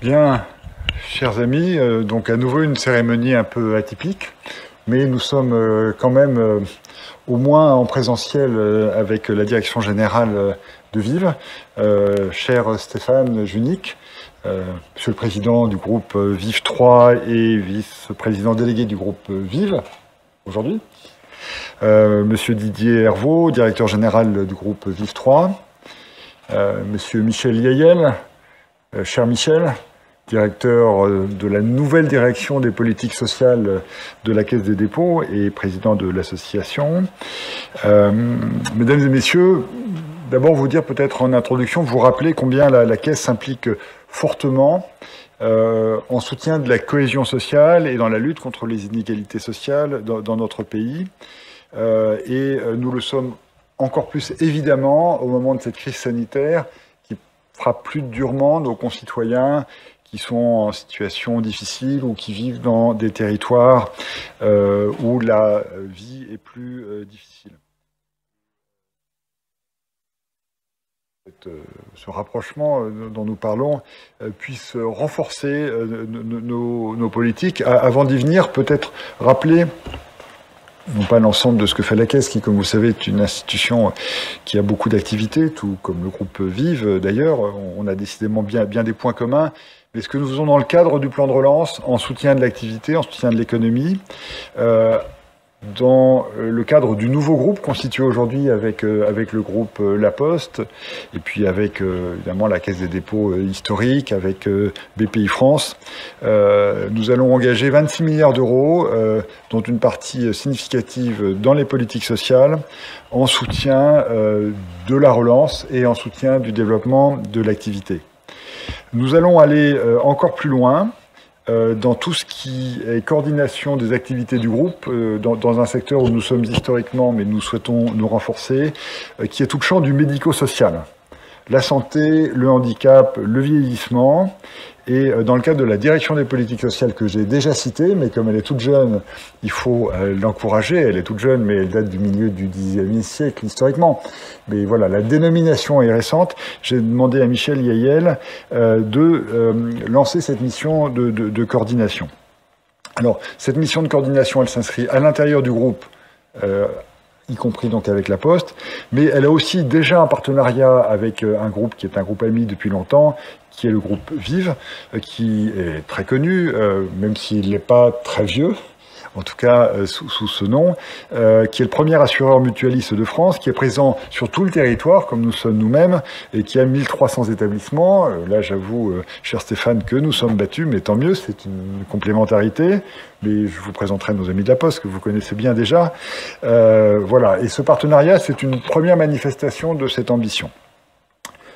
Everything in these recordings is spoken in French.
Bien, chers amis, donc à nouveau une cérémonie un peu atypique, mais nous sommes quand même au moins en présentiel avec la direction générale de Vive. Cher Stéphane Junique, monsieur le président du groupe Vive 3 et vice-président délégué du groupe Vive aujourd'hui. Monsieur Didier Hervaux, directeur général du groupe Vive 3. Monsieur Michel Yayel, cher Michel, directeur de la nouvelle direction des politiques sociales de la Caisse des dépôts et président de l'association. Mesdames et messieurs, d'abord vous dire peut-être en introduction, vous rappeler combien la Caisse s'implique fortement en soutien de la cohésion sociale et dans la lutte contre les inégalités sociales dans notre pays. Et nous le sommes encore plus évidemment au moment de cette crise sanitaire qui frappe plus durement nos concitoyens qui sont en situation difficile ou qui vivent dans des territoires où la vie est plus difficile. Ce rapprochement dont nous parlons puisse renforcer nos politiques. Avant d'y venir, peut-être rappeler non pas l'ensemble de ce que fait la Caisse, qui, comme vous savez, est une institution qui a beaucoup d'activités, tout comme le groupe Vive d'ailleurs. On a décidément bien des points communs. Mais ce que nous faisons dans le cadre du plan de relance, en soutien de l'activité, en soutien de l'économie, dans le cadre du nouveau groupe constitué aujourd'hui avec le groupe La Poste, et puis avec évidemment la Caisse des dépôts historique, avec BPI France, nous allons engager 26 milliards d'euros, dont une partie significative dans les politiques sociales, en soutien de la relance et en soutien du développement de l'activité. Nous allons aller encore plus loin dans tout ce qui est coordination des activités du groupe, dans un secteur où nous sommes historiquement, mais nous souhaitons nous renforcer, qui est tout le champ du médico-social. La santé, le handicap, le vieillissement. Et dans le cadre de la direction des politiques sociales que j'ai déjà citée, mais comme elle est toute jeune, il faut l'encourager. Elle est toute jeune, mais elle date du milieu du Xe siècle, historiquement. Mais voilà, la dénomination est récente. J'ai demandé à Michel Yayel de lancer cette mission de coordination. Alors, cette mission de coordination, elle s'inscrit à l'intérieur du groupe, y compris donc avec La Poste, mais elle a aussi déjà un partenariat avec un groupe qui est un groupe ami depuis longtemps, qui est le groupe Vive, qui est très connu, même s'il n'est pas très vieux, en tout cas sous ce nom, qui est le premier assureur mutualiste de France, qui est présent sur tout le territoire, comme nous sommes nous-mêmes, et qui a 1300 établissements. Là, j'avoue, cher Stéphane, que nous sommes battus, mais tant mieux, c'est une complémentarité. Mais je vous présenterai nos amis de La Poste, que vous connaissez bien déjà. Voilà, et ce partenariat, c'est une première manifestation de cette ambition.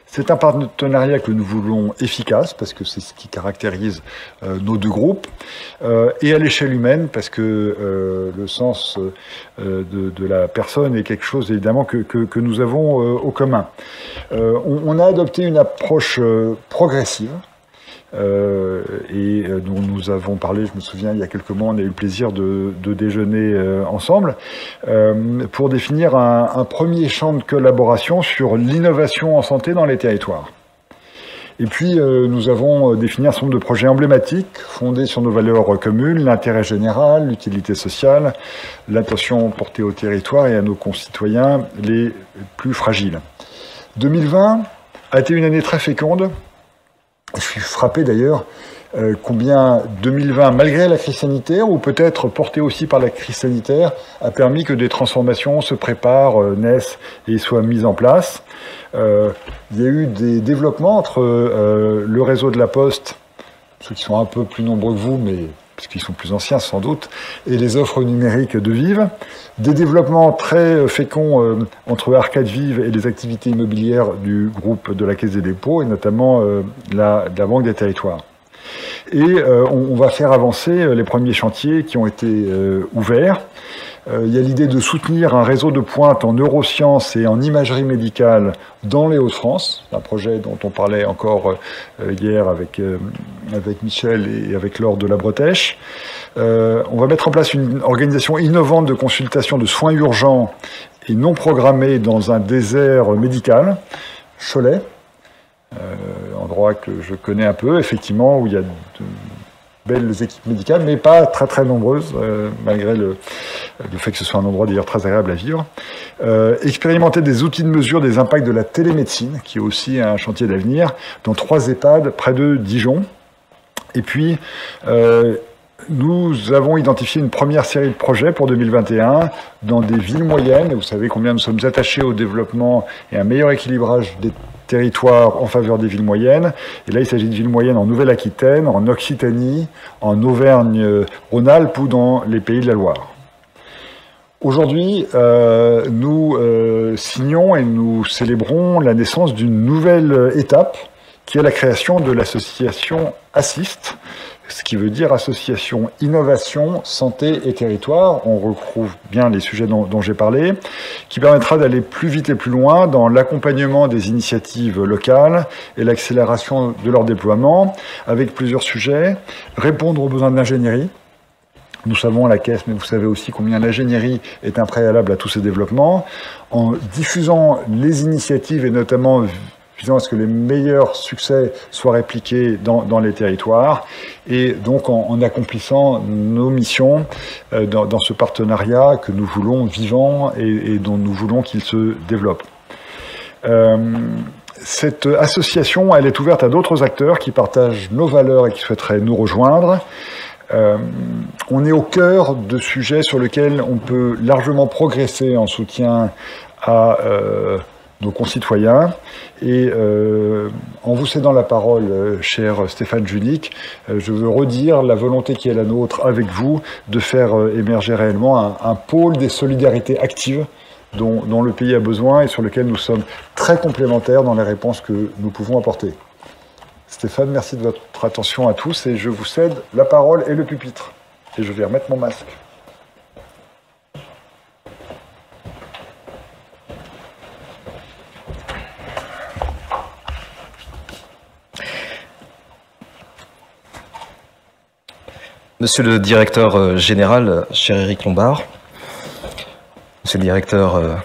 C'est un partenariat que nous voulons efficace, parce que c'est ce qui caractérise nos deux groupes, et à l'échelle humaine, parce que le sens de la personne est quelque chose, évidemment, que nous avons au commun. On a adopté une approche progressive, et dont nous avons parlé, je me souviens, il y a quelques mois, on a eu le plaisir de déjeuner ensemble, pour définir un premier champ de collaboration sur l'innovation en santé dans les territoires. Et puis, nous avons défini un certain nombre de projets emblématiques, fondés sur nos valeurs communes, l'intérêt général, l'utilité sociale, l'attention portée au territoire et à nos concitoyens les plus fragiles. 2020 a été une année très féconde. Je suis frappé d'ailleurs combien 2020, malgré la crise sanitaire, ou peut-être porté aussi par la crise sanitaire, a permis que des transformations se préparent, naissent et soient mises en place. Il y a eu des développements entre le réseau de La Poste, ceux qui sont un peu plus nombreux que vous, mais parce qu'ils sont plus anciens sans doute, et les offres numériques de Vive. Des développements très féconds entre Arcade Vive et les activités immobilières du groupe de la Caisse des dépôts, et notamment la Banque des territoires. Et on va faire avancer les premiers chantiers qui ont été ouverts. Il y a l'idée de soutenir un réseau de pointe en neurosciences et en imagerie médicale dans les Hauts-de-France, un projet dont on parlait encore hier avec Michel et avec Laure de la Bretèche. On va mettre en place une organisation innovante de consultation de soins urgents et non programmés dans un désert médical, Cholet, endroit que je connais un peu, effectivement, où il y a de belles équipes médicales, mais pas très très nombreuses, malgré le fait que ce soit un endroit d'ailleurs très agréable à vivre. Expérimenter des outils de mesure des impacts de la télémédecine, qui est aussi un chantier d'avenir, dans 3 EHPAD près de Dijon. Et puis, nous avons identifié une première série de projets pour 2021 dans des villes moyennes. Et vous savez combien nous sommes attachés au développement et à un meilleur équilibrage des territoires en faveur des villes moyennes. Et là, il s'agit de villes moyennes en Nouvelle-Aquitaine, en Occitanie, en Auvergne-Rhône-Alpes ou dans les Pays de la Loire. Aujourd'hui, nous signons et nous célébrons la naissance d'une nouvelle étape qui est la création de l'association Assist, ce qui veut dire Association Innovation, Santé et Territoire. On retrouve bien les sujets dont j'ai parlé, qui permettra d'aller plus vite et plus loin dans l'accompagnement des initiatives locales et l'accélération de leur déploiement, avec plusieurs sujets. Répondre aux besoins de l'ingénierie. Nous savons à la Caisse, mais vous savez aussi combien l'ingénierie est un préalable à tous ces développements, en diffusant les initiatives et notamment visant à ce que les meilleurs succès soient répliqués dans les territoires, et donc en accomplissant nos missions dans ce partenariat que nous voulons vivant et dont nous voulons qu'il se développe. Cette association, elle est ouverte à d'autres acteurs qui partagent nos valeurs et qui souhaiteraient nous rejoindre. On est au cœur de sujets sur lesquels on peut largement progresser en soutien à nos concitoyens. Et en vous cédant la parole, cher Stéphane Junique, je veux redire la volonté qui est la nôtre avec vous de faire émerger réellement un pôle des solidarités actives dont le pays a besoin et sur lequel nous sommes très complémentaires dans les réponses que nous pouvons apporter. Stéphane, merci de votre attention à tous et je vous cède la parole et le pupitre. Et je vais remettre mon masque. Monsieur le directeur général, cher Éric Lombard, monsieur le directeur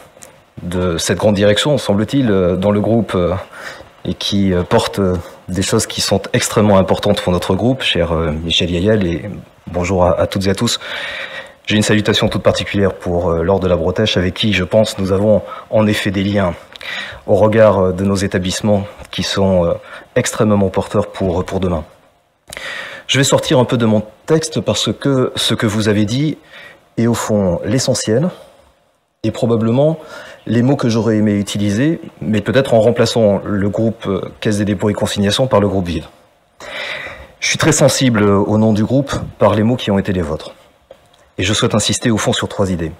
de cette grande direction, semble-t-il, dans le groupe et qui porte des choses qui sont extrêmement importantes pour notre groupe, cher Michel Yael, et bonjour à toutes et à tous. J'ai une salutation toute particulière pour Laure de la Bretèche, avec qui, je pense, nous avons en effet des liens au regard de nos établissements qui sont extrêmement porteurs pour demain. Je vais sortir un peu de mon texte parce que ce que vous avez dit est au fond l'essentiel et probablement les mots que j'aurais aimé utiliser, mais peut-être en remplaçant le groupe Caisse des dépôts et consignations par le groupe Vive. Je suis très sensible au nom du groupe par les mots qui ont été les vôtres. Et je souhaite insister au fond sur 3 idées.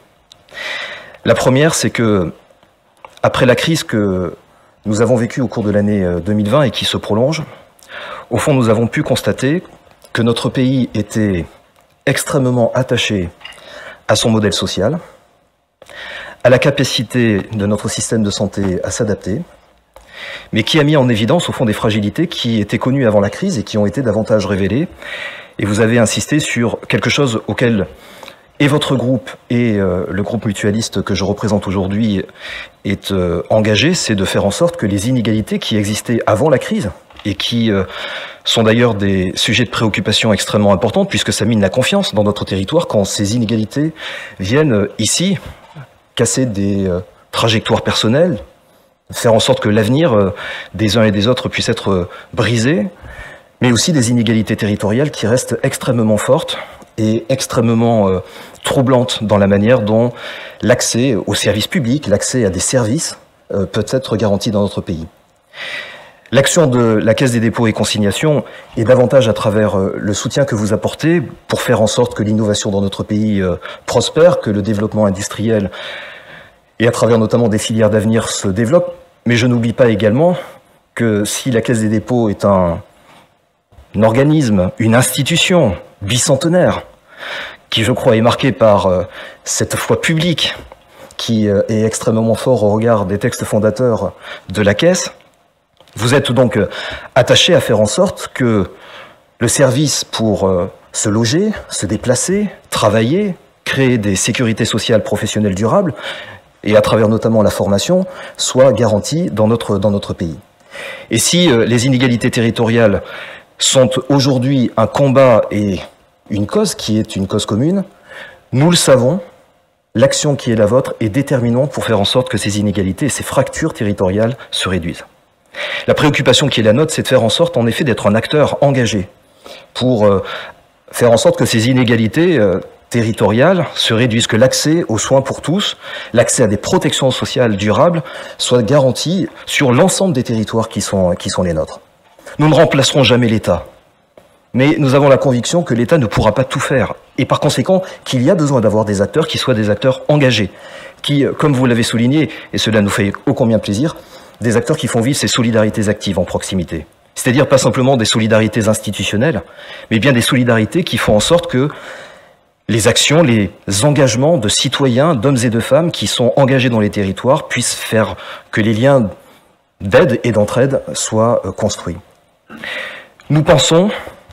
La première, c'est que, après la crise que nous avons vécue au cours de l'année 2020 et qui se prolonge, au fond, nous avons pu constater que notre pays était extrêmement attaché à son modèle social, à la capacité de notre système de santé à s'adapter, mais qui a mis en évidence au fond des fragilités qui étaient connues avant la crise et qui ont été davantage révélées. Et vous avez insisté sur quelque chose auquel et votre groupe et le groupe mutualiste que je représente aujourd'hui est engagé, c'est de faire en sorte que les inégalités qui existaient avant la crise et qui sont d'ailleurs des sujets de préoccupation extrêmement importants puisque ça mine la confiance dans notre territoire quand ces inégalités viennent ici casser des trajectoires personnelles, faire en sorte que l'avenir des uns et des autres puisse être brisé, mais aussi des inégalités territoriales qui restent extrêmement fortes et extrêmement troublantes dans la manière dont l'accès aux services publics, l'accès à des services peut être garanti dans notre pays. L'action de la Caisse des dépôts et consignations est davantage à travers le soutien que vous apportez pour faire en sorte que l'innovation dans notre pays prospère, que le développement industriel et à travers notamment des filières d'avenir se développe. Mais je n'oublie pas également que si la Caisse des dépôts est un organisme, une institution bicentenaire, qui je crois est marquée par cette foi publique qui est extrêmement fort au regard des textes fondateurs de la Caisse, vous êtes donc attaché à faire en sorte que le service pour se loger, se déplacer, travailler, créer des sécurités sociales professionnelles durables, et à travers notamment la formation, soit garanti dans notre pays. Et si les inégalités territoriales sont aujourd'hui un combat et une cause qui est une cause commune, nous le savons, l'action qui est la vôtre est déterminante pour faire en sorte que ces inégalités et ces fractures territoriales se réduisent. La préoccupation qui est la nôtre, c'est de faire en sorte, en effet, d'être un acteur engagé pour faire en sorte que ces inégalités territoriales se réduisent, que l'accès aux soins pour tous, l'accès à des protections sociales durables soit garanti sur l'ensemble des territoires qui sont les nôtres. Nous ne remplacerons jamais l'État, mais nous avons la conviction que l'État ne pourra pas tout faire, et par conséquent qu'il y a besoin d'avoir des acteurs qui soient des acteurs engagés, qui, comme vous l'avez souligné, et cela nous fait ô combien plaisir, des acteurs qui font vivre ces solidarités actives en proximité. C'est-à-dire pas simplement des solidarités institutionnelles, mais bien des solidarités qui font en sorte que les actions, les engagements de citoyens, d'hommes et de femmes qui sont engagés dans les territoires puissent faire que les liens d'aide et d'entraide soient construits. Nous pensons,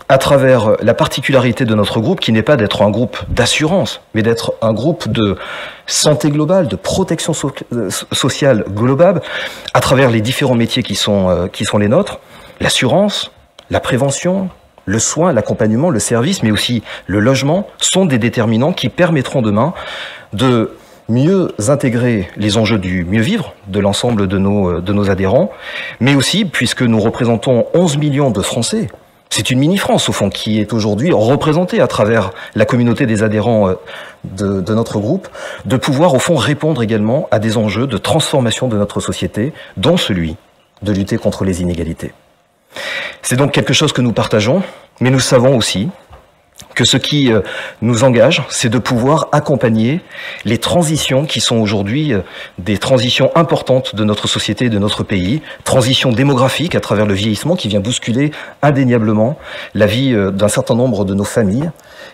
à travers la particularité de notre groupe, qui n'est pas d'être un groupe d'assurance, mais d'être un groupe de santé globale, de protection sociale globale, à travers les différents métiers qui sont les nôtres, l'assurance, la prévention, le soin, l'accompagnement, le service, mais aussi le logement, sont des déterminants qui permettront demain de mieux intégrer les enjeux du mieux vivre de l'ensemble de nos adhérents, mais aussi, puisque nous représentons 11 millions de Français, c'est une mini-France, au fond, qui est aujourd'hui représentée à travers la communauté des adhérents de notre groupe, de pouvoir, au fond, répondre également à des enjeux de transformation de notre société, dont celui de lutter contre les inégalités. C'est donc quelque chose que nous partageons, mais nous savons aussi que ce qui nous engage, c'est de pouvoir accompagner les transitions qui sont aujourd'hui des transitions importantes de notre société et de notre pays, transition démographique à travers le vieillissement qui vient bousculer indéniablement la vie d'un certain nombre de nos familles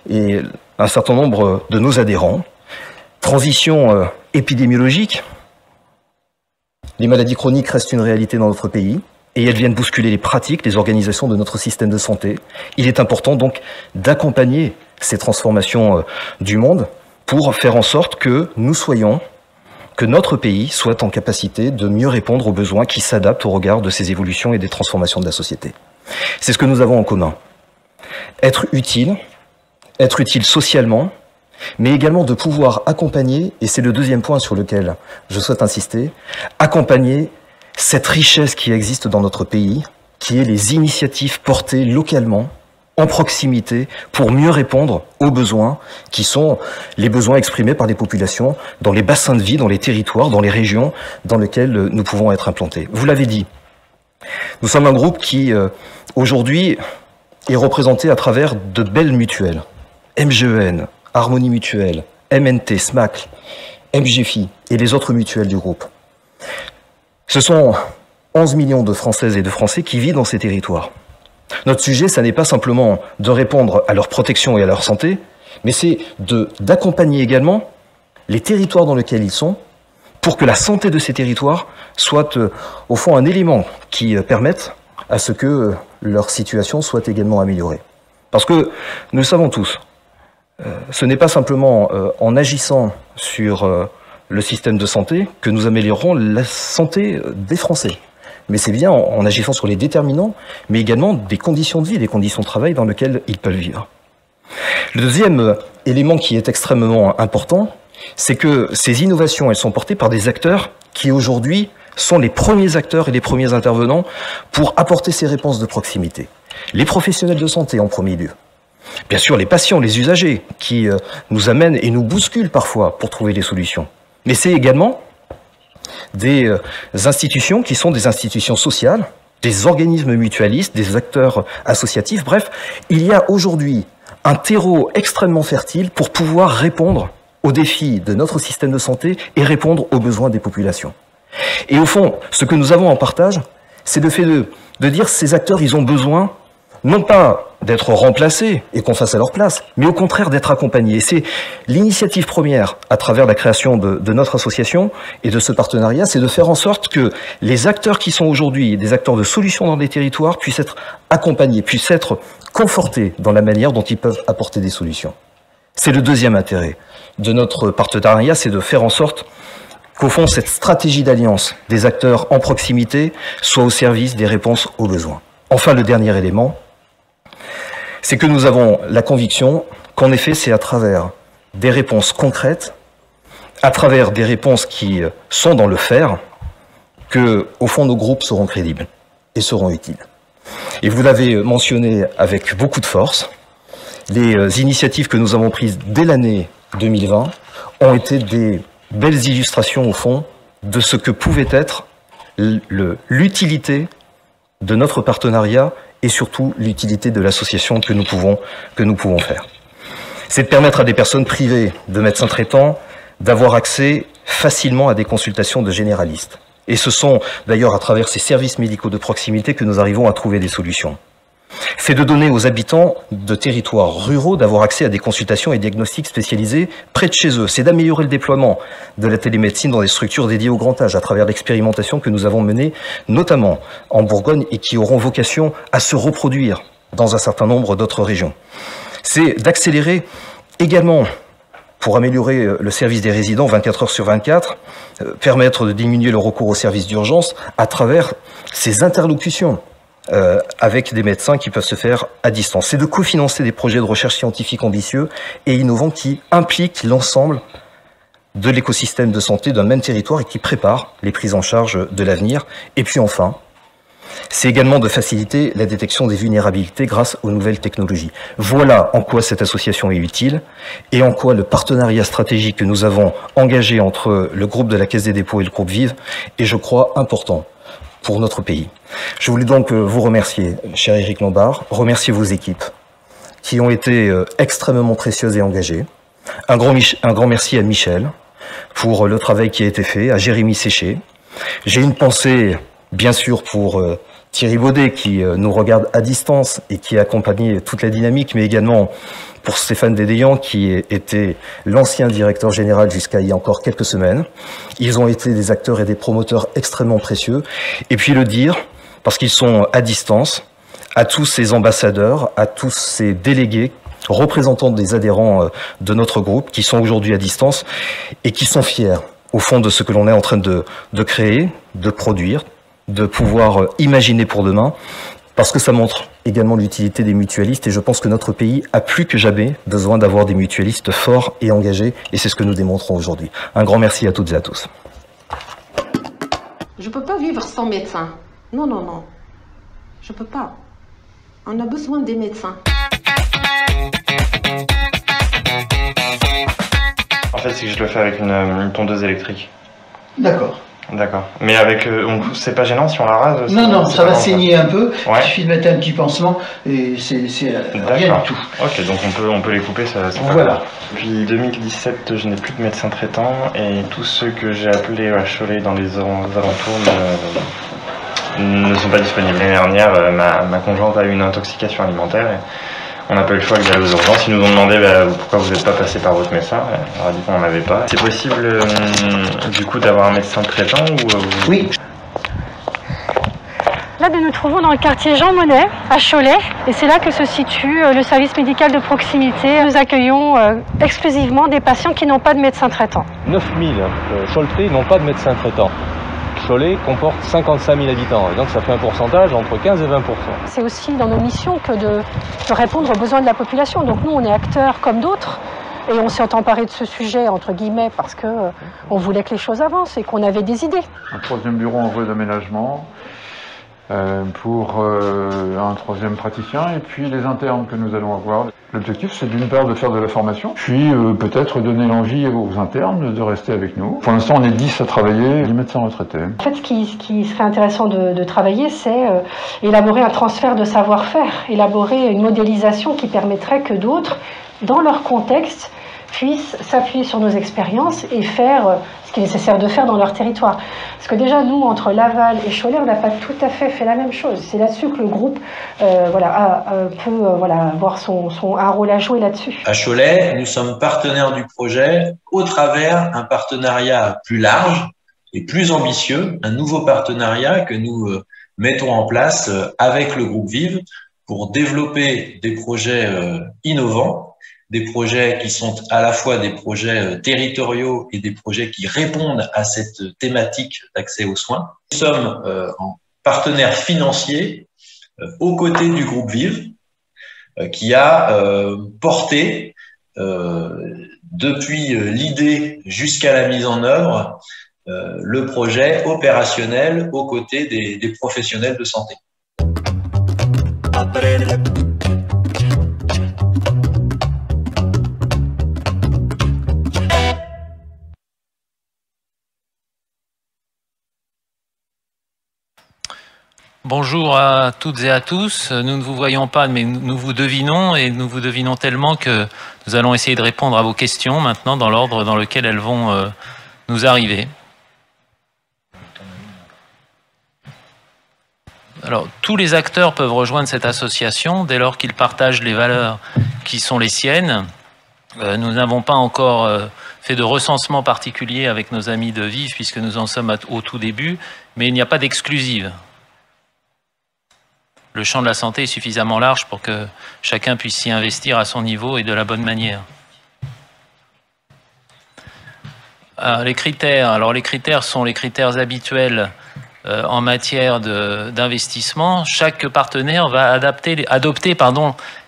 et un certain nombre de nos adhérents, transition épidémiologique, les maladies chroniques restent une réalité dans notre pays, et elles viennent bousculer les pratiques, les organisations de notre système de santé. Il est important donc d'accompagner ces transformations du monde pour faire en sorte que nous soyons, que notre pays soit en capacité de mieux répondre aux besoins qui s'adaptent au regard de ces évolutions et des transformations de la société. C'est ce que nous avons en commun. Être utile socialement, mais également de pouvoir accompagner, et c'est le deuxième point sur lequel je souhaite insister, accompagner cette richesse qui existe dans notre pays, qui est les initiatives portées localement, en proximité, pour mieux répondre aux besoins qui sont les besoins exprimés par les populations dans les bassins de vie, dans les territoires, dans les régions dans lesquelles nous pouvons être implantés. Vous l'avez dit, nous sommes un groupe qui, aujourd'hui, est représenté à travers de belles mutuelles. MGEN, Harmonie Mutuelle, MNT, SMAC, MGFI et les autres mutuelles du groupe. Ce sont 11 millions de Françaises et de Français qui vivent dans ces territoires. Notre sujet, ça n'est pas simplement de répondre à leur protection et à leur santé, mais c'est d'accompagner également les territoires dans lesquels ils sont pour que la santé de ces territoires soit, au fond, un élément qui permette à ce que leur situation soit également améliorée. Parce que, nous le savons tous, ce n'est pas simplement en agissant sur le système de santé que nous améliorerons la santé des Français. Mais c'est bien en agissant sur les déterminants, mais également des conditions de vie, des conditions de travail dans lesquelles ils peuvent vivre. Le deuxième élément qui est extrêmement important, c'est que ces innovations, elles sont portées par des acteurs qui aujourd'hui sont les premiers acteurs et les premiers intervenants pour apporter ces réponses de proximité. Les professionnels de santé en premier lieu. Bien sûr, les patients, les usagers qui nous amènent et nous bousculent parfois pour trouver des solutions. Mais c'est également des institutions qui sont des institutions sociales, des organismes mutualistes, des acteurs associatifs. Bref, il y a aujourd'hui un terreau extrêmement fertile pour pouvoir répondre aux défis de notre système de santé et répondre aux besoins des populations. Et au fond, ce que nous avons en partage, c'est le fait de dire que ces acteurs, ils ont besoin non pas d'être remplacés et qu'on fasse à leur place, mais au contraire d'être accompagnés. Et c'est l'initiative première, à travers la création de notre association et de ce partenariat, c'est de faire en sorte que les acteurs qui sont aujourd'hui des acteurs de solutions dans des territoires puissent être accompagnés, puissent être confortés dans la manière dont ils peuvent apporter des solutions. C'est le deuxième intérêt de notre partenariat, c'est de faire en sorte qu'au fond, cette stratégie d'alliance des acteurs en proximité soit au service des réponses aux besoins. Enfin, le dernier élément, c'est que nous avons la conviction qu'en effet, c'est à travers des réponses concrètes, à travers des réponses qui sont dans le faire, que, au fond, nos groupes seront crédibles et seront utiles. Et vous l'avez mentionné avec beaucoup de force, les initiatives que nous avons prises dès l'année 2020 ont été des belles illustrations, au fond, de ce que pouvait être l'utilité de notre partenariat et surtout l'utilité de l'association que nous pouvons faire. C'est de permettre à des personnes privées de médecins traitants d'avoir accès facilement à des consultations de généralistes. Et ce sont d'ailleurs à travers ces services médicaux de proximité que nous arrivons à trouver des solutions. C'est de donner aux habitants de territoires ruraux d'avoir accès à des consultations et diagnostics spécialisés près de chez eux. C'est d'améliorer le déploiement de la télémédecine dans des structures dédiées au grand âge à travers l'expérimentation que nous avons menée notamment en Bourgogne et qui auront vocation à se reproduire dans un certain nombre d'autres régions. C'est d'accélérer également pour améliorer le service des résidents 24 heures sur 24, permettre de diminuer le recours aux services d'urgence à travers ces interlocutions avec des médecins qui peuvent se faire à distance. C'est de cofinancer des projets de recherche scientifique ambitieux et innovants qui impliquent l'ensemble de l'écosystème de santé d'un même territoire et qui préparent les prises en charge de l'avenir. Et puis enfin, c'est également de faciliter la détection des vulnérabilités grâce aux nouvelles technologies. Voilà en quoi cette association est utile et en quoi le partenariat stratégique que nous avons engagé entre le groupe de la Caisse des dépôts et le groupe Vive est, je crois, important pour notre pays. Je voulais donc vous remercier, cher Éric Lombard, remercier vos équipes qui ont été extrêmement précieuses et engagées. Un grand merci à Michel pour le travail qui a été fait, à Jérémy Séché. J'ai une pensée bien sûr pour Thierry Baudet qui nous regarde à distance et qui a accompagné toute la dynamique, mais également pour Stéphane Dédéian qui était l'ancien directeur général jusqu'à il y a encore quelques semaines. Ils ont été des acteurs et des promoteurs extrêmement précieux. Et puis le dire, parce qu'ils sont à distance, à tous ces ambassadeurs, à tous ces délégués, représentants des adhérents de notre groupe qui sont aujourd'hui à distance et qui sont fiers au fond de ce que l'on est en train de créer, de produire, de pouvoir imaginer pour demain, parce que ça montre également l'utilité des mutualistes et je pense que notre pays a plus que jamais besoin d'avoir des mutualistes forts et engagés et c'est ce que nous démontrons aujourd'hui. Un grand merci à toutes et à tous. Je ne peux pas vivre sans médecin. Non, non, non. Je ne peux pas. On a besoin des médecins. En fait, c'est que je le fais avec une tondeuse électrique. D'accord. D'accord. Mais avec, c'est pas gênant si on la rase? Non, non, ça va saigner un peu. Ouais. Il suffit de mettre un petit pansement et c'est rien du tout. Ok, donc on peut les couper, ça voilà. Depuis 2017, je n'ai plus de médecin traitant et tous ceux que j'ai appelés à Cholet dans les alentours ne sont pas disponibles. L'année dernière, ma conjointe a eu une intoxication alimentaire et on n'a pas eu le choix d'aller aux urgences. Ils nous ont demandé pourquoi vous n'êtes pas passé par votre médecin. On leur a dit qu'on n'en avait pas. C'est possible du coup d'avoir un médecin traitant ou Oui. Là, nous nous trouvons dans le quartier Jean Monnet, à Cholet, et c'est là que se situe le service médical de proximité. Nous accueillons exclusivement des patients qui n'ont pas de médecin traitant. 9000 Choletais n'ont pas de médecin traitant. Cholet comporte 55 000 habitants, et donc ça fait un pourcentage entre 15 et 20%. C'est aussi dans nos missions que de répondre aux besoins de la population. Donc nous, on est acteurs comme d'autres, et on s'est emparé de ce sujet, entre guillemets, parce qu'on voulait que les choses avancent et qu'on avait des idées. Un troisième bureau en voie d'aménagement pour un troisième praticien, et puis les internes que nous allons avoir. L'objectif, c'est d'une part de faire de la formation, puis peut-être donner l'envie aux internes de rester avec nous. Pour l'instant, on est 10 à travailler, 10 médecins retraités. En fait, ce qui serait intéressant de travailler, c'est élaborer un transfert de savoir-faire, élaborer une modélisation qui permettrait que d'autres, dans leur contexte, puissent s'appuyer sur nos expériences et faire ce qui est nécessaire de faire dans leur territoire. Parce que déjà, nous, entre Laval et Cholet, on n'a pas tout à fait la même chose. C'est là-dessus que le groupe peut avoir un rôle à jouer là-dessus. À Cholet, nous sommes partenaires du projet au travers un partenariat plus large et plus ambitieux, un nouveau partenariat que nous mettons en place avec le groupe Vive pour développer des projets innovants des projets qui sont à la fois des projets territoriaux et des projets qui répondent à cette thématique d'accès aux soins. Nous sommes en partenaire financier aux côtés du groupe Vive, qui a porté depuis l'idée jusqu'à la mise en œuvre le projet opérationnel aux côtés des professionnels de santé. Bonjour à toutes et à tous. Nous ne vous voyons pas, mais nous vous devinons, et nous vous devinons tellement que nous allons essayer de répondre à vos questions maintenant dans l'ordre dans lequel elles vont nous arriver. Alors, tous les acteurs peuvent rejoindre cette association dès lors qu'ils partagent les valeurs qui sont les siennes. Nous n'avons pas encore fait de recensement particulier avec nos amis de Vive, puisque nous en sommes au tout début, mais il n'y a pas d'exclusive. Le champ de la santé est suffisamment large pour que chacun puisse s'y investir à son niveau et de la bonne manière. Les critères. Alors, les critères sont les critères habituels en matière d'investissement. Chaque partenaire va adopter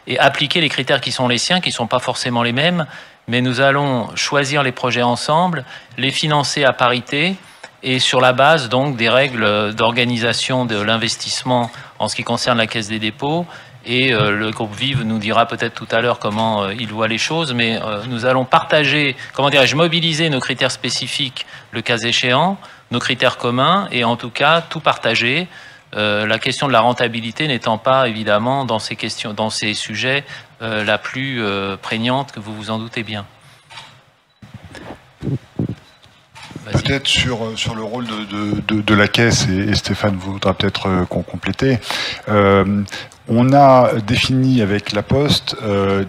et appliquer les critères qui sont les siens, qui ne sont pas forcément les mêmes, mais nous allons choisir les projets ensemble, les financer à parité, et sur la base donc des règles d'organisation de l'investissement en ce qui concerne la Caisse des dépôts. Et le groupe Vive nous dira peut-être tout à l'heure comment il voit les choses, mais nous allons partager, comment dirais-je, mobiliser nos critères spécifiques le cas échéant, nos critères communs, et en tout cas tout partager. La question de la rentabilité n'étant pas évidemment dans ces sujets la plus prégnante, que vous vous en doutez bien. Peut-être sur le rôle de la Caisse, et Stéphane voudra peut-être compléter. On a défini avec La Poste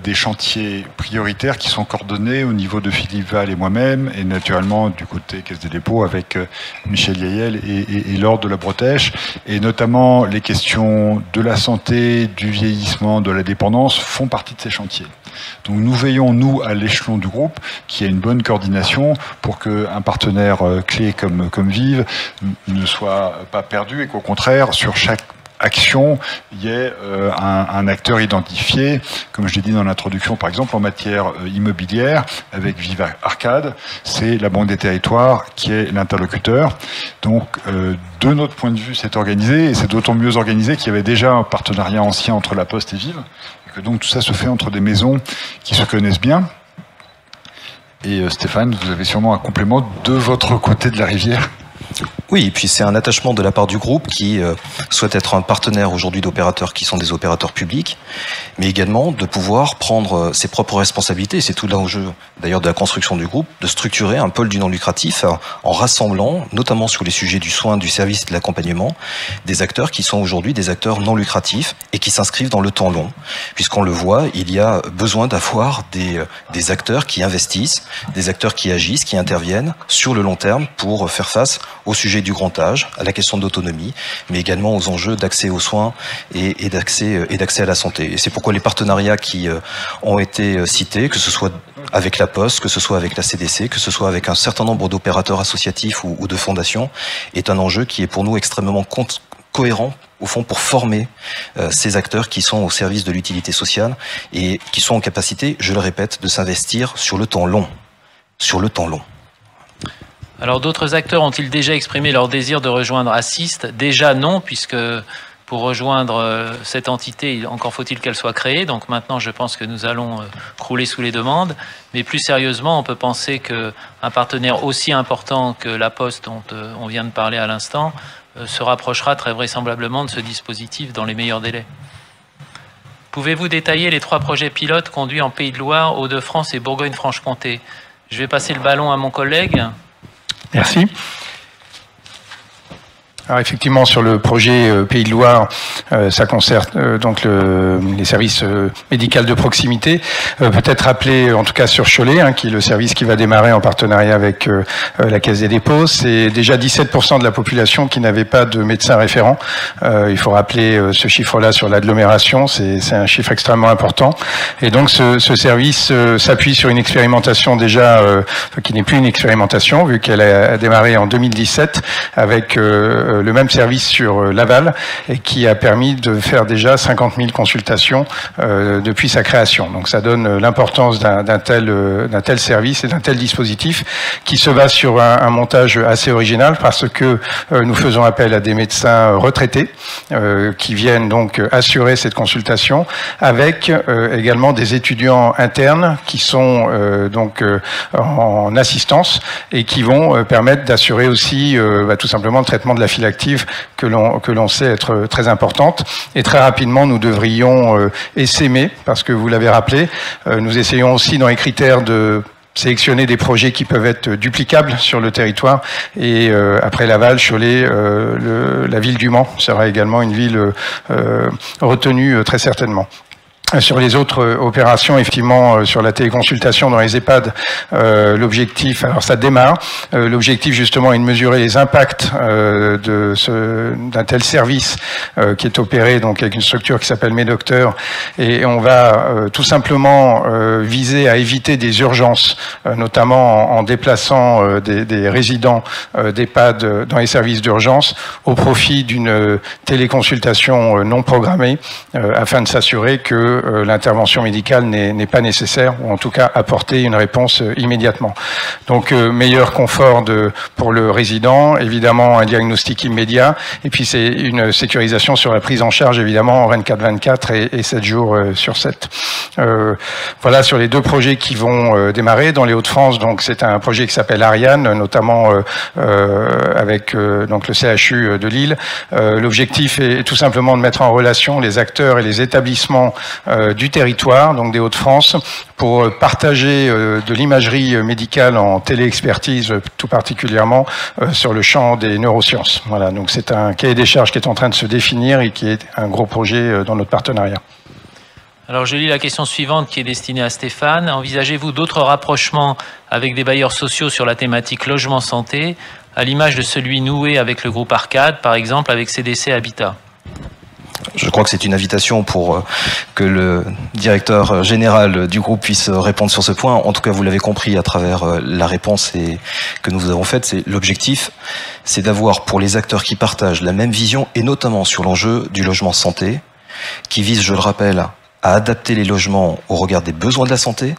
des chantiers prioritaires qui sont coordonnés au niveau de Philippe Val et moi-même, et naturellement du côté Caisse des dépôts avec Michel Yael et Laure de la Bretèche, et notamment les questions de la santé, du vieillissement, de la dépendance font partie de ces chantiers. Donc nous veillons, nous, à l'échelon du groupe, qui a une bonne coordination pour qu'un partenaire clé comme Vive ne soit pas perdu, et qu'au contraire, sur chaque action, il y ait un acteur identifié, comme je l'ai dit dans l'introduction, par exemple en matière immobilière, avec Vive Arcade, c'est la Banque des Territoires qui est l'interlocuteur. Donc de notre point de vue, c'est organisé, et c'est d'autant mieux organisé qu'il y avait déjà un partenariat ancien entre La Poste et Vive, et que donc tout ça se fait entre des maisons qui se connaissent bien. Et Stéphane, vous avez sûrement un complément de votre côté de la rivière. Oui, et puis c'est un attachement de la part du groupe qui souhaite être un partenaire aujourd'hui d'opérateurs qui sont des opérateurs publics, mais également de pouvoir prendre ses propres responsabilités. C'est tout l'enjeu d'ailleurs de la construction du groupe, de structurer un pôle du non lucratif en rassemblant, notamment sur les sujets du soin, du service et de l'accompagnement, des acteurs qui sont aujourd'hui des acteurs non lucratifs et qui s'inscrivent dans le temps long. Puisqu'on le voit, il y a besoin d'avoir des acteurs qui investissent, des acteurs qui agissent, qui interviennent sur le long terme pour faire face au sujet du grand âge, à la question d'autonomie, mais également aux enjeux d'accès aux soins et d'accès à la santé. Et c'est pourquoi les partenariats qui ont été cités, que ce soit avec La Poste, que ce soit avec la CDC, que ce soit avec un certain nombre d'opérateurs associatifs ou de fondations, est un enjeu qui est pour nous extrêmement cohérent, au fond, pour former ces acteurs qui sont au service de l'utilité sociale et qui sont en capacité, je le répète, de s'investir sur le temps long. Sur le temps long. Alors d'autres acteurs ont-ils déjà exprimé leur désir de rejoindre Assist? Déjà non, puisque pour rejoindre cette entité, encore faut-il qu'elle soit créée. Donc maintenant, je pense que nous allons crouler sous les demandes. Mais plus sérieusement, on peut penser qu'un partenaire aussi important que La Poste, dont on vient de parler à l'instant, se rapprochera très vraisemblablement de ce dispositif dans les meilleurs délais. Pouvez-vous détailler les 3 projets pilotes conduits en Pays de Loire, Hauts-de-France et Bourgogne-Franche-Comté? Je vais passer le ballon à mon collègue. Merci. Alors effectivement, sur le projet Pays de Loire, ça concerne donc les services médicaux de proximité. Peut-être rappeler, en tout cas sur Cholet, qui est le service qui va démarrer en partenariat avec la Caisse des dépôts, c'est déjà 17% de la population qui n'avait pas de médecin référent. Il faut rappeler ce chiffre-là sur l'agglomération, c'est un chiffre extrêmement important. Et donc ce service s'appuie sur une expérimentation déjà, qui n'est plus une expérimentation, vu qu'elle a démarré en 2017 avec le même service sur Laval et qui a permis de faire déjà 50 000 consultations depuis sa création. Donc ça donne l'importance d'un tel service et d'un tel dispositif qui se base sur un montage assez original parce que nous faisons appel à des médecins retraités qui viennent donc assurer cette consultation avec également des étudiants internes qui sont donc en assistance et qui vont permettre d'assurer aussi tout simplement le traitement de la file active que l'on sait être très importante. Et très rapidement, nous devrions essaimer, parce que vous l'avez rappelé, nous essayons aussi dans les critères de sélectionner des projets qui peuvent être duplicables sur le territoire. Et après Laval, Cholet, la ville du Mans sera également une ville retenue très certainement. Sur les autres opérations, effectivement, sur la téléconsultation dans les EHPAD, l'objectif, alors ça démarre, l'objectif justement est de mesurer les impacts d'un tel service qui est opéré donc avec une structure qui s'appelle Médocteur, et on va tout simplement viser à éviter des urgences, notamment en déplaçant des résidents d'EHPAD dans les services d'urgence au profit d'une téléconsultation non programmée, afin de s'assurer que l'intervention médicale n'est pas nécessaire, ou en tout cas apporter une réponse immédiatement. Donc meilleur confort pour le résident, évidemment un diagnostic immédiat, et puis c'est une sécurisation sur la prise en charge évidemment en 24/24 et 7 jours sur 7. Voilà sur les deux projets qui vont démarrer dans les Hauts-de-France. Donc c'est un projet qui s'appelle Ariane, notamment avec donc le CHU de Lille. L'objectif est tout simplement de mettre en relation les acteurs et les établissements du territoire, donc des Hauts-de-France, pour partager de l'imagerie médicale en téléexpertise, tout particulièrement sur le champ des neurosciences. Voilà, donc c'est un cahier des charges qui est en train de se définir et qui est un gros projet dans notre partenariat. Alors je lis la question suivante qui est destinée à Stéphane. Envisagez-vous d'autres rapprochements avec des bailleurs sociaux sur la thématique logement-santé, à l'image de celui noué avec le groupe Arcade, par exemple avec CDC Habitat ? Je crois que c'est une invitation pour que le directeur général du groupe puisse répondre sur ce point. En tout cas, vous l'avez compris à travers la réponse que nous vous avons faite. L'objectif, c'est d'avoir pour les acteurs qui partagent la même vision, et notamment sur l'enjeu du logement santé, qui vise, je le rappelle, à adapter les logements au regard des besoins de la santé,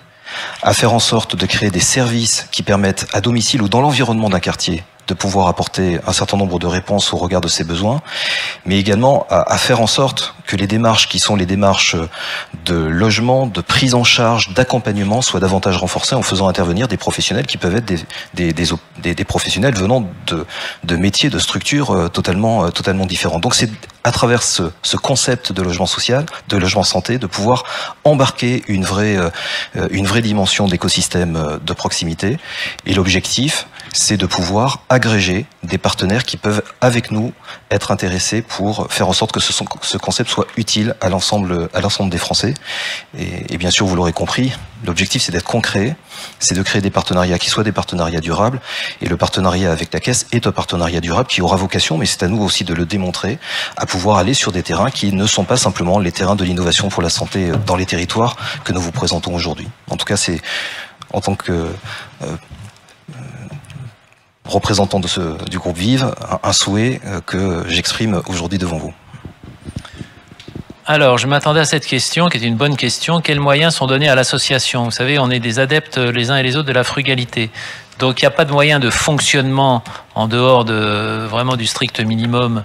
à faire en sorte de créer des services qui permettent à domicile ou dans l'environnement d'un quartier de pouvoir apporter un certain nombre de réponses au regard de ces besoins, mais également à faire en sorte que les démarches qui sont les démarches de logement, de prise en charge, d'accompagnement soient davantage renforcées en faisant intervenir des professionnels qui peuvent être des professionnels venant de métiers, de structures totalement différents. Donc c'est à travers ce concept de logement social, de logement santé, de pouvoir embarquer une vraie dimension d'écosystème de proximité. Et l'objectif, c'est de pouvoir agréger des partenaires qui peuvent, avec nous, être intéressés pour faire en sorte que ce concept soit utile à l'ensemble des Français. Et bien sûr, vous l'aurez compris, l'objectif, c'est d'être concret, c'est de créer des partenariats qui soient des partenariats durables. Et le partenariat avec la Caisse est un partenariat durable qui aura vocation, mais c'est à nous aussi de le démontrer, à pouvoir aller sur des terrains qui ne sont pas simplement les terrains de l'innovation pour la santé dans les territoires que nous vous présentons aujourd'hui. En tout cas, c'est en tant que représentant du groupe Vive, un souhait que j'exprime aujourd'hui devant vous. Alors, je m'attendais à cette question, qui est une bonne question. Quels moyens sont donnés à l'association ? Vous savez, on est des adeptes les uns et les autres de la frugalité. Donc, il n'y a pas de moyen de fonctionnement en dehors vraiment du strict minimum.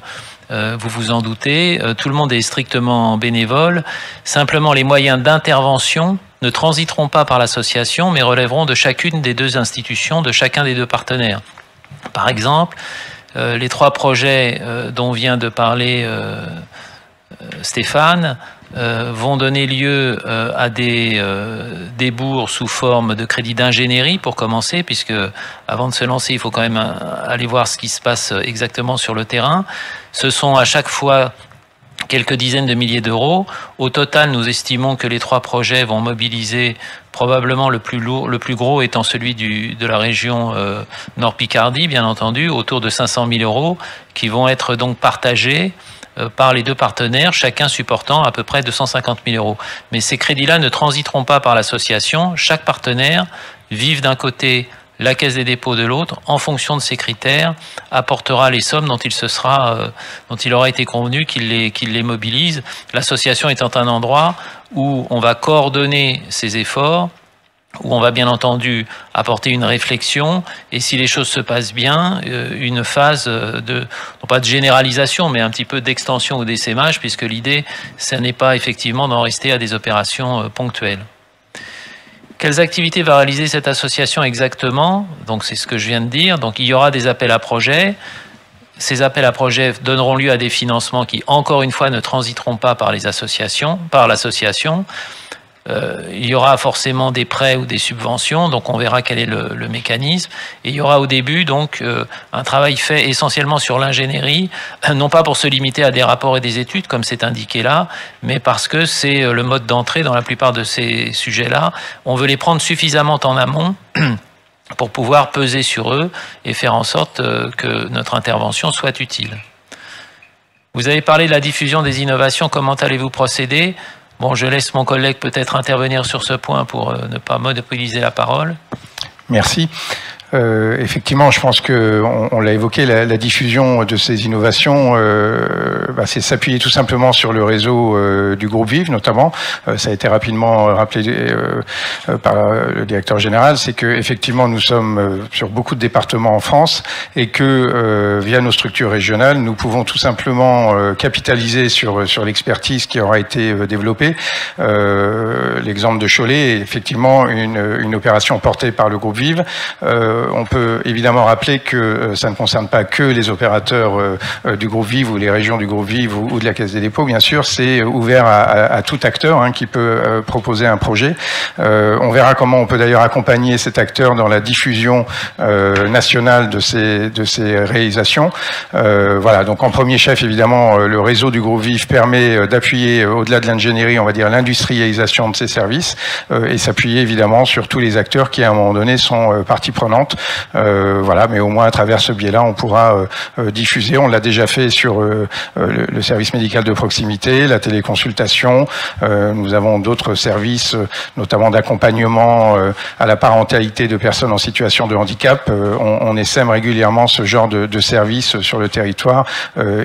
Vous vous en doutez. Tout le monde est strictement bénévole. Simplement, les moyens d'intervention ne transiteront pas par l'association, mais relèveront de chacune des deux institutions, de chacun des deux partenaires. Par exemple, les 3 projets dont vient de parler Stéphane vont donner lieu à des bourses sous forme de crédit d'ingénierie pour commencer, puisque avant de se lancer, il faut quand même aller voir ce qui se passe exactement sur le terrain. Ce sont à chaque fois quelques dizaines de milliers d'euros. Au total, nous estimons que les 3 projets vont mobiliser probablement le plus gros étant celui de la région Nord-Picardie, bien entendu, autour de 500 000 euros, qui vont être donc partagés par les 2 partenaires, chacun supportant à peu près 250 000 euros. Mais ces crédits-là ne transiteront pas par l'association. Chaque partenaire vive d'un côté, la Caisse des dépôts de l'autre, en fonction de ces critères, apportera les sommes dont il aura été convenu qu'il les mobilise. L'association étant un endroit où on va coordonner ces efforts, où on va bien entendu apporter une réflexion, et si les choses se passent bien, une phase non pas de généralisation, mais un petit peu d'extension ou d'essaimage, puisque l'idée, ce n'est pas effectivement d'en rester à des opérations ponctuelles. Quelles activités va réaliser cette association exactement? Donc c'est ce que je viens de dire. Donc il y aura des appels à projets. Ces appels à projets donneront lieu à des financements qui, encore une fois, ne transiteront pas par l'association. Il y aura forcément des prêts ou des subventions, donc on verra quel est le mécanisme. Et il y aura au début donc un travail fait essentiellement sur l'ingénierie, non pas pour se limiter à des rapports et des études comme c'est indiqué là, mais parce que c'est le mode d'entrée dans la plupart de ces sujets-là. On veut les prendre suffisamment en amont pour pouvoir peser sur eux et faire en sorte que notre intervention soit utile. Vous avez parlé de la diffusion des innovations, comment allez-vous procéder? Bon, je laisse mon collègue peut-être intervenir sur ce point pour ne pas monopoliser la parole. Merci. Effectivement, je pense qu'on l'a évoqué, la diffusion de ces innovations, c'est s'appuyer tout simplement sur le réseau du groupe Vive, notamment. Ça a été rapidement rappelé par le directeur général, c'est que effectivement nous sommes sur beaucoup de départements en France et que via nos structures régionales, nous pouvons tout simplement capitaliser sur l'expertise qui aura été développée. L'exemple de Cholet est effectivement une opération portée par le groupe Vive. On peut évidemment rappeler que ça ne concerne pas que les opérateurs du groupe Vive ou les régions du groupe Vive ou de la Caisse des dépôts, bien sûr, c'est ouvert à tout acteur qui peut proposer un projet. On verra comment on peut d'ailleurs accompagner cet acteur dans la diffusion nationale de ces réalisations. Voilà, donc en premier chef, évidemment, le réseau du groupe Vive permet d'appuyer, au-delà de l'ingénierie, on va dire l'industrialisation de ces services et s'appuyer évidemment sur tous les acteurs qui, à un moment donné, sont partie prenante. Voilà, mais au moins à travers ce biais-là, on pourra diffuser. On l'a déjà fait sur le service médical de proximité, la téléconsultation. Nous avons d'autres services, notamment d'accompagnement à la parentalité de personnes en situation de handicap. On essaime régulièrement ce genre de services sur le territoire.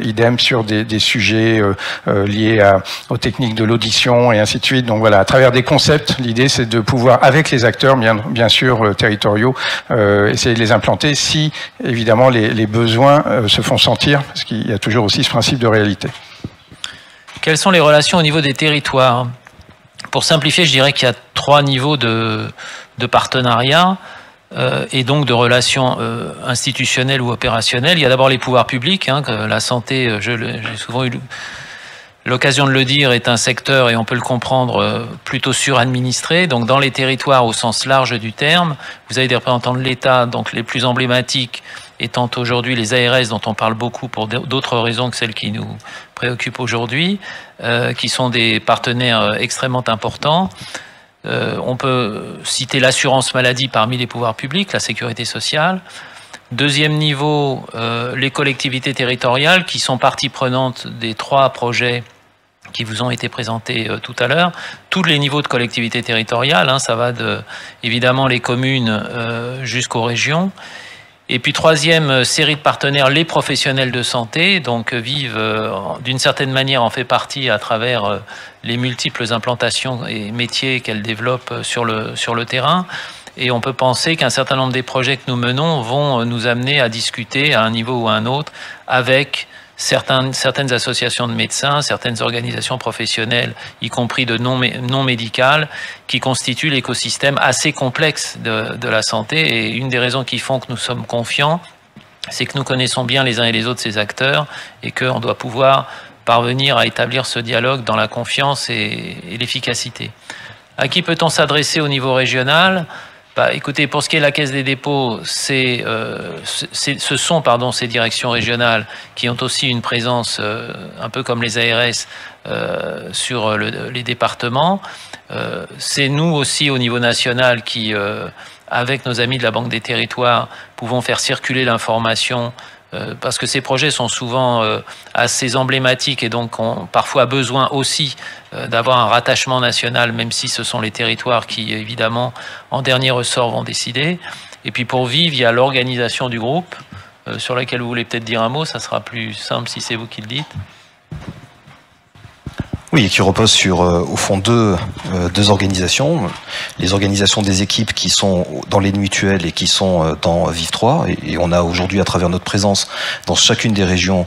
Idem sur des sujets liés aux techniques de l'audition et ainsi de suite. Donc voilà, à travers des concepts, l'idée c'est de pouvoir, avec les acteurs bien sûr territoriaux, essayer de les implanter si, évidemment, les besoins se font sentir, parce qu'il y a toujours aussi ce principe de réalité. Quelles sont les relations au niveau des territoires? Pour simplifier, je dirais qu'il y a 3 niveaux de partenariat et donc de relations institutionnelles ou opérationnelles. Il y a d'abord les pouvoirs publics, la santé, j'ai souvent eu l'occasion de le dire, est un secteur, et on peut le comprendre, plutôt suradministré. Donc dans les territoires au sens large du terme, vous avez des représentants de l'État, donc les plus emblématiques étant aujourd'hui les ARS, dont on parle beaucoup pour d'autres raisons que celles qui nous préoccupent aujourd'hui, qui sont des partenaires extrêmement importants. On peut citer l'assurance maladie parmi les pouvoirs publics, la sécurité sociale. Deuxième niveau, les collectivités territoriales qui sont partie prenante des 3 projets qui vous ont été présentés tout à l'heure. Tous les niveaux de collectivités territoriales, ça va de, évidemment, les communes jusqu'aux régions. Et puis troisième série de partenaires, les professionnels de santé, donc Vive d'une certaine manière en fait partie à travers les multiples implantations et métiers qu'elle développe sur le terrain. Et on peut penser qu'un certain nombre des projets que nous menons vont nous amener à discuter à un niveau ou à un autre avec certaines associations de médecins, certaines organisations professionnelles, y compris de non médicales, qui constituent l'écosystème assez complexe de la santé. Et une des raisons qui font que nous sommes confiants, c'est que nous connaissons bien les uns et les autres ces acteurs et qu'on doit pouvoir parvenir à établir ce dialogue dans la confiance et l'efficacité. À qui peut-on s'adresser au niveau régional? Écoutez, pour ce qui est de la Caisse des dépôts, ce sont ces directions régionales qui ont aussi une présence, un peu comme les ARS, sur les départements. C'est nous aussi au niveau national qui, avec nos amis de la Banque des Territoires, pouvons faire circuler l'information parce que ces projets sont souvent assez emblématiques et donc ont parfois besoin aussi d'avoir un rattachement national, même si ce sont les territoires qui, évidemment, en dernier ressort vont décider. Et puis pour vivre, il y a l'organisation du groupe, sur laquelle vous voulez peut-être dire un mot, ça sera plus simple si c'est vous qui le dites. Oui, qui repose sur, au fond, deux organisations. Les organisations des équipes qui sont dans l'aide mutuelle et qui sont dans Vive 3. Et on a aujourd'hui, à travers notre présence dans chacune des régions,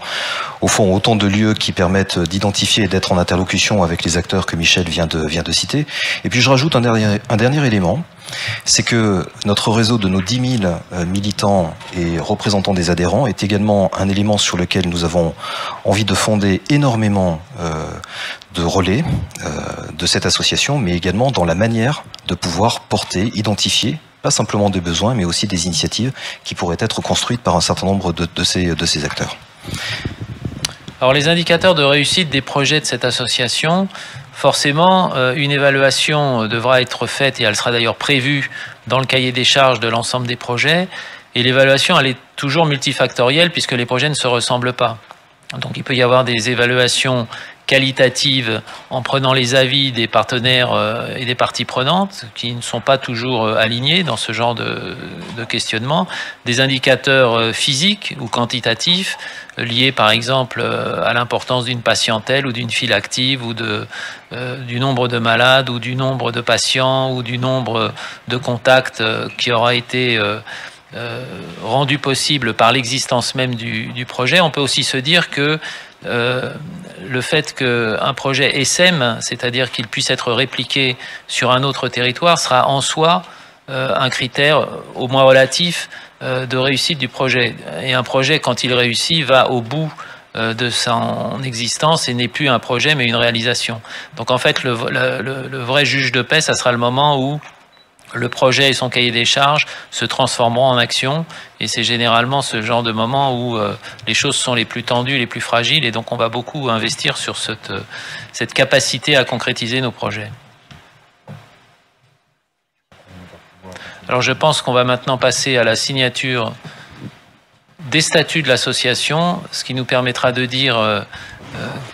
au fond, autant de lieux qui permettent d'identifier et d'être en interlocution avec les acteurs que Michel vient de citer. Et puis je rajoute un dernier élément. C'est que notre réseau de nos 10 000 militants et représentants des adhérents est également un élément sur lequel nous avons envie de fonder énormément de relais de cette association, mais également dans la manière de pouvoir porter, identifier, pas simplement des besoins, mais aussi des initiatives qui pourraient être construites par un certain nombre de ces acteurs. Alors les indicateurs de réussite des projets de cette association, forcément, une évaluation devra être faite et elle sera d'ailleurs prévue dans le cahier des charges de l'ensemble des projets. Et l'évaluation, elle est toujours multifactorielle puisque les projets ne se ressemblent pas. Donc il peut y avoir des évaluations qualitatives en prenant les avis des partenaires et des parties prenantes qui ne sont pas toujours alignés dans ce genre de questionnement. Des indicateurs physiques ou quantitatifs liés par exemple à l'importance d'une patientèle ou d'une file active ou du nombre de malades ou du nombre de patients ou du nombre de contacts qui aura été rendu possible par l'existence même du projet. On peut aussi se dire que le fait qu'un projet essaime, c'est-à-dire qu'il puisse être répliqué sur un autre territoire, sera en soi un critère au moins relatif de réussite du projet. Et un projet, quand il réussit, va au bout de son existence et n'est plus un projet mais une réalisation. Donc en fait, le vrai juge de paix, ça sera le moment où le projet et son cahier des charges se transformeront en action et c'est généralement ce genre de moment où les choses sont les plus tendues, les plus fragiles et donc on va beaucoup investir sur cette capacité à concrétiser nos projets. Alors je pense qu'on va maintenant passer à la signature des statuts de l'association, ce qui nous permettra de dire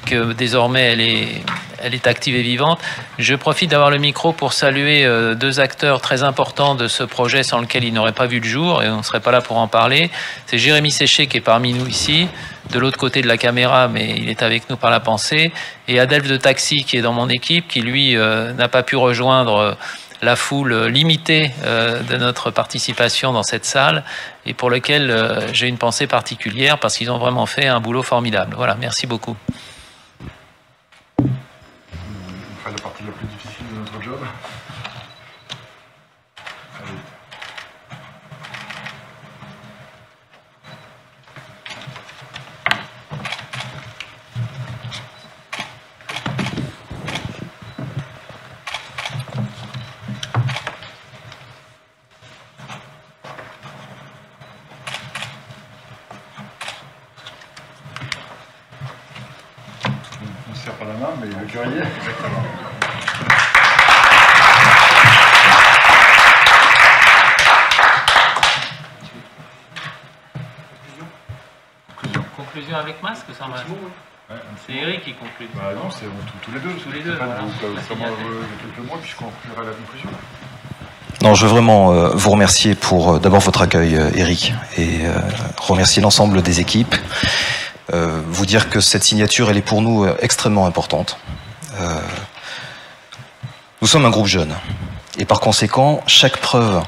que désormais elle est active et vivante. Je profite d'avoir le micro pour saluer deux acteurs très importants de ce projet sans lequel il n'aurait pas vu le jour et on ne serait pas là pour en parler. C'est Jérémy Séché qui est parmi nous ici, de l'autre côté de la caméra, mais il est avec nous par la pensée, et Adelph de Taxi qui est dans mon équipe, qui lui n'a pas pu rejoindre la foule limitée de notre participation dans cette salle et pour lequel j'ai une pensée particulière parce qu'ils ont vraiment fait un boulot formidable. Voilà, merci beaucoup. On fera la partie la plus difficile de notre job. Allez. Pas la main, mais le curier. Exactement. Conclusion avec masque, sans masque. Ouais, c'est Eric qui conclut. Bah non, c'est tous les deux. Tous les deux. Voilà. Comment quelques mots, puis je conclurai la conclusion. Non, je veux vraiment vous remercier pour d'abord votre accueil, Eric, et remercier l'ensemble des équipes. Vous dire que cette signature, elle est pour nous extrêmement importante. Nous sommes un groupe jeune et par conséquent, chaque preuve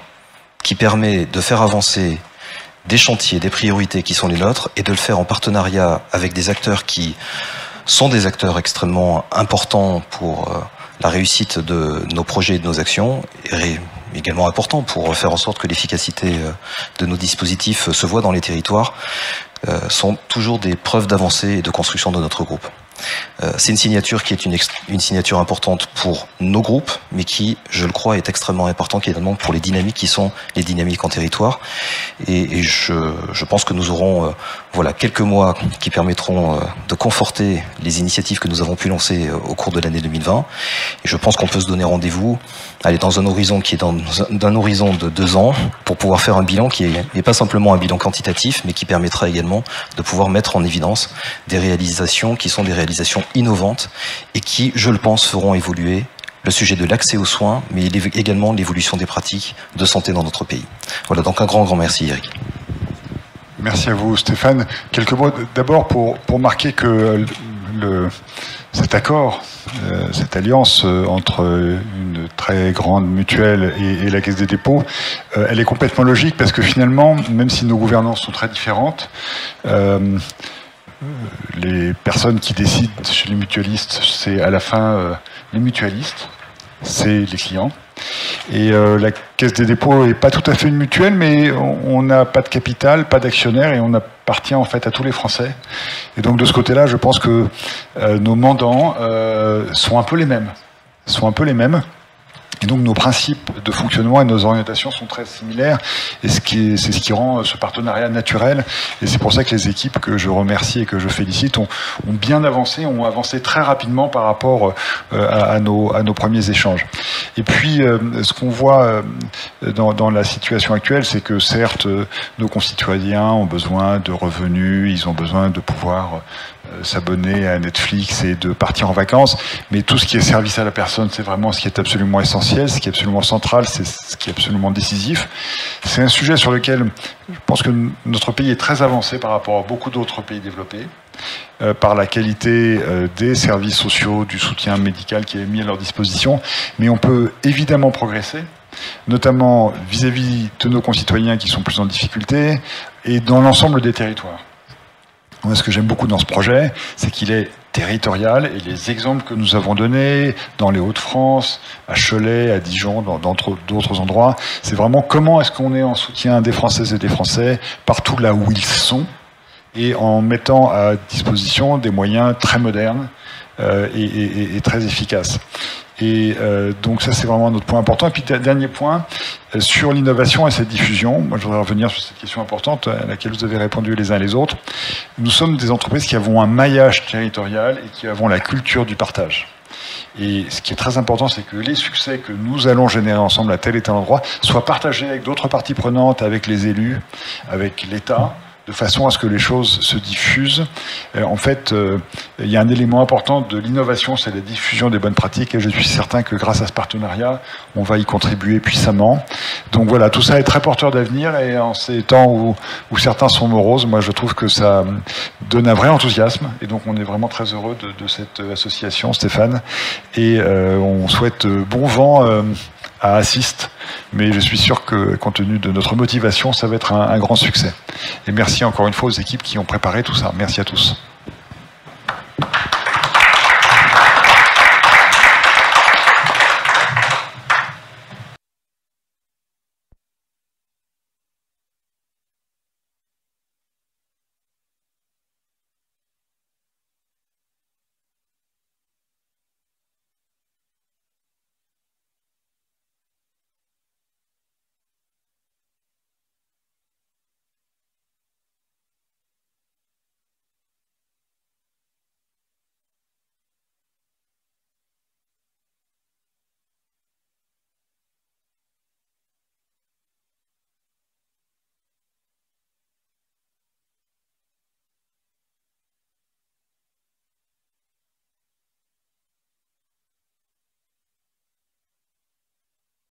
qui permet de faire avancer des chantiers, des priorités qui sont les nôtres et de le faire en partenariat avec des acteurs qui sont des acteurs extrêmement importants pour la réussite de nos projets et de nos actions est également important pour faire en sorte que l'efficacité de nos dispositifs se voit dans les territoires. Sont toujours des preuves d'avancée et de construction de notre groupe. C'est une signature qui est une signature importante pour nos groupes, mais qui, je le crois, est extrêmement importante également pour les dynamiques qui sont les dynamiques en territoire. Et je pense que nous aurons voilà, quelques mois qui permettront de conforter les initiatives que nous avons pu lancer au cours de l'année 2020. Et je pense qu'on peut se donner rendez-vous, aller dans un horizon qui est d'un horizon de 2 ans, pour pouvoir faire un bilan qui n'est pas simplement un bilan quantitatif, mais qui permettra également de pouvoir mettre en évidence des réalisations qui sont des réalisations innovantes et qui, je le pense, feront évoluer le sujet de l'accès aux soins, mais également l'évolution des pratiques de santé dans notre pays. Voilà, donc un grand merci, Eric. Merci à vous, Stéphane. Quelques mots d'abord pour marquer que cet accord, cette alliance entre une très grande mutuelle et la Caisse des dépôts, elle est complètement logique parce que finalement, même si nos gouvernances sont très différentes, les personnes qui décident chez les mutualistes, c'est à la fin les mutualistes, c'est les clients. Et la Caisse des dépôts n'est pas tout à fait une mutuelle, mais on n'a pas de capital, pas d'actionnaire, et on appartient en fait à tous les Français. Et donc de ce côté-là, je pense que nos mandants sont un peu les mêmes. Et donc nos principes de fonctionnement et nos orientations sont très similaires, et c'est ce qui rend ce partenariat naturel. Et c'est pour ça que les équipes que je remercie et que je félicite ont bien avancé, ont avancé très rapidement par rapport à nos premiers échanges. Et puis ce qu'on voit dans la situation actuelle, c'est que certes nos concitoyens ont besoin de revenus, ils ont besoin de pouvoir s'abonner à Netflix et de partir en vacances, mais tout ce qui est service à la personne, c'est vraiment ce qui est absolument essentiel, ce qui est absolument central, c'est ce qui est absolument décisif. C'est un sujet sur lequel je pense que notre pays est très avancé par rapport à beaucoup d'autres pays développés, par la qualité des services sociaux, du soutien médical qui est mis à leur disposition, mais on peut évidemment progresser, notamment vis-à-vis de nos concitoyens qui sont plus en difficulté et dans l'ensemble des territoires. Moi, ce que j'aime beaucoup dans ce projet, c'est qu'il est territorial, et les exemples que nous avons donnés dans les Hauts-de-France, à Cholet, à Dijon, dans d'autres endroits, c'est vraiment comment est-ce qu'on est en soutien des Françaises et des Français partout là où ils sont, et en mettant à disposition des moyens très modernes et très efficaces. Et donc ça, c'est vraiment notre point important. Et puis dernier point, sur l'innovation et cette diffusion, moi je voudrais revenir sur cette question importante à laquelle vous avez répondu les uns et les autres. Nous sommes des entreprises qui avons un maillage territorial et qui avons la culture du partage. Et ce qui est très important, c'est que les succès que nous allons générer ensemble à tel et tel endroit soient partagés avec d'autres parties prenantes, avec les élus, avec l'État, de façon à ce que les choses se diffusent. En fait, il y a un élément important de l'innovation, c'est la diffusion des bonnes pratiques, et je suis certain que grâce à ce partenariat, on va y contribuer puissamment. Donc voilà, tout ça est très porteur d'avenir, et en ces temps où certains sont moroses, moi je trouve que ça donne un vrai enthousiasme, et donc on est vraiment très heureux de cette association, Stéphane, et on souhaite bon vent à Assist, mais je suis sûr que, compte tenu de notre motivation, ça va être un grand succès. Et merci encore une fois aux équipes qui ont préparé tout ça. Merci à tous.